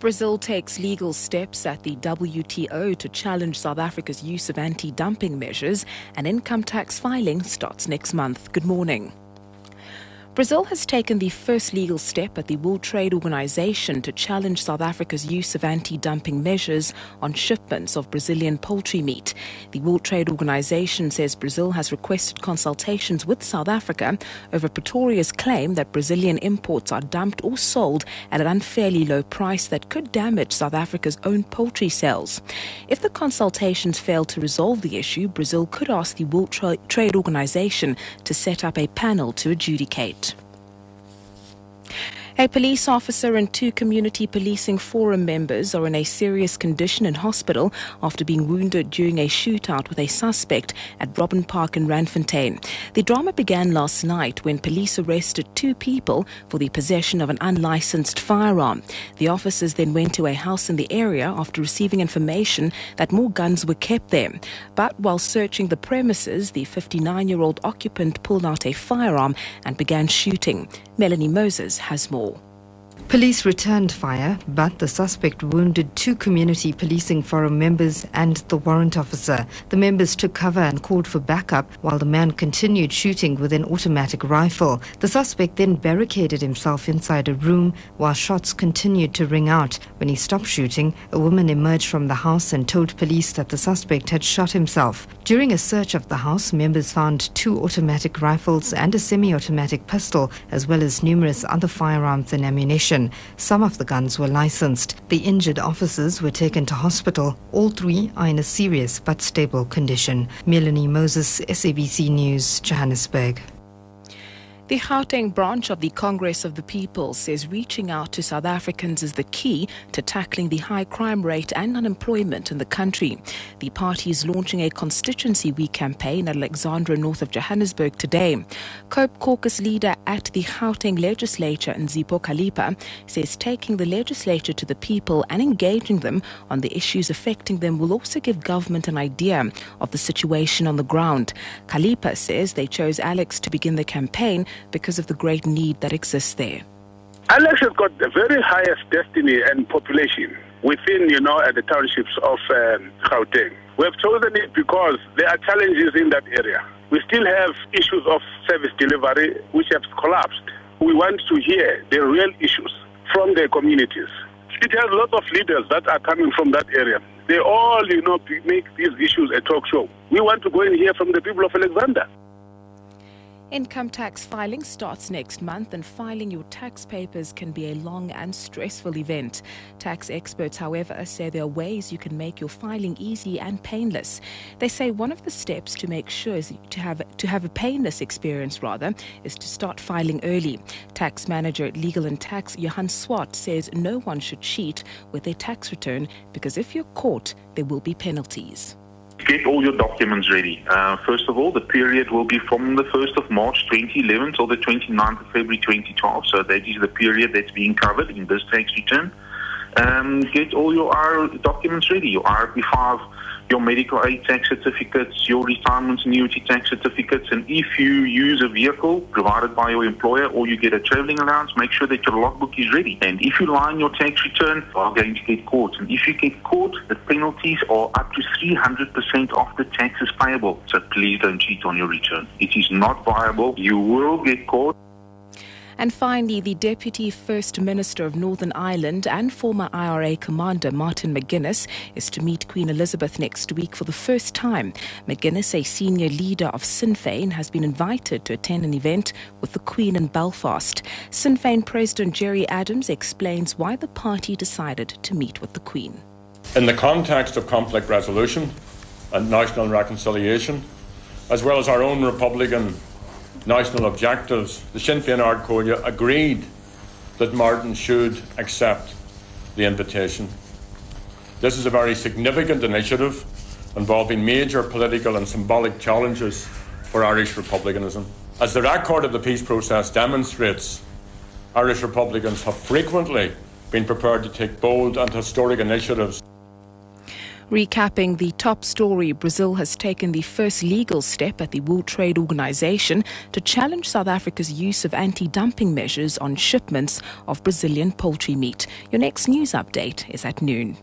Brazil takes legal steps at the WTO to challenge South Africa's use of anti-dumping measures, and income tax filing starts next month. Good morning. Brazil has taken the first legal step at the World Trade Organization to challenge South Africa's use of anti-dumping measures on shipments of Brazilian poultry meat. The World Trade Organization says Brazil has requested consultations with South Africa over Pretoria's claim that Brazilian imports are dumped or sold at an unfairly low price that could damage South Africa's own poultry sales. If the consultations fail to resolve the issue, Brazil could ask the World Trade Organization to set up a panel to adjudicate. A police officer and 2 community policing forum members are in a serious condition in hospital after being wounded during a shootout with a suspect at Robin Park in Randfontein. The drama began last night when police arrested 2 people for the possession of an unlicensed firearm. The officers then went to a house in the area after receiving information that more guns were kept there. But while searching the premises, the 59-year-old occupant pulled out a firearm and began shooting. Melanie Moses has more. Police returned fire, but the suspect wounded 2 community policing forum members and the warrant officer. The members took cover and called for backup while the man continued shooting with an automatic rifle. The suspect then barricaded himself inside a room while shots continued to ring out. When he stopped shooting, a woman emerged from the house and told police that the suspect had shot himself. During a search of the house, members found 2 automatic rifles and a semi-automatic pistol, as well as numerous other firearms and ammunition. Some of the guns were licensed. The injured officers were taken to hospital. All 3 are in a serious but stable condition. Melanie Moses, SABC News, Johannesburg. The Gauteng branch of the Congress of the People says reaching out to South Africans is the key to tackling the high crime rate and unemployment in the country. The party is launching a Constituency Week campaign at Alexandra, north of Johannesburg today. COPE caucus leader at the Gauteng legislature, Nzipho Kalipa, says taking the legislature to the people and engaging them on the issues affecting them will also give government an idea of the situation on the ground. Kalipa says they chose Alex to begin the campaign because of the great need that exists there. Alex has got the very highest destiny and population within, the townships of Gauteng. We have chosen it because there are challenges in that area. We still have issues of service delivery which have collapsed. We want to hear the real issues from the communities. It has lots of leaders that are coming from that area. They all, make these issues a talk show. We want to go and hear from the people of Alexander. Income tax filing starts next month, and filing your tax papers can be a long and stressful event. Tax experts, however, say there are ways you can make your filing easy and painless. They say one of the steps to make sure is to have a painless experience is to start filing early. Tax manager at Legal and Tax Johan Swart says no one should cheat with their tax return because if you're caught, there will be penalties. Get all your documents ready. First of all, the period will be from the 1st of March 2011 till the 29th of February 2012. So that is the period that's being covered in this tax return. Get all your documents ready, your RP5, your medical aid tax certificates, your retirement annuity tax certificates, and if you use a vehicle provided by your employer or you get a travelling allowance, make sure that your logbook is ready. And if you lie in your tax return, you are going to get caught. And if you get caught, the penalties are up to 300% of the taxes payable. So please don't cheat on your return. It is not viable. You will get caught. And finally, the Deputy First Minister of Northern Ireland and former IRA Commander Martin McGuinness is to meet Queen Elizabeth next week for the first time. McGuinness, a senior leader of Sinn Féin, has been invited to attend an event with the Queen in Belfast. Sinn Féin President Gerry Adams explains why the party decided to meet with the Queen. In the context of conflict resolution and national reconciliation, as well as our own Republican national objectives, the Sinn Féin Ard Comhairle agreed that Martin should accept the invitation. This is a very significant initiative involving major political and symbolic challenges for Irish republicanism. As the record of the peace process demonstrates, Irish Republicans have frequently been prepared to take bold and historic initiatives. Recapping the top story, Brazil has taken the first legal step at the World Trade Organization to challenge South Africa's use of anti-dumping measures on shipments of Brazilian poultry meat. Your next news update is at noon.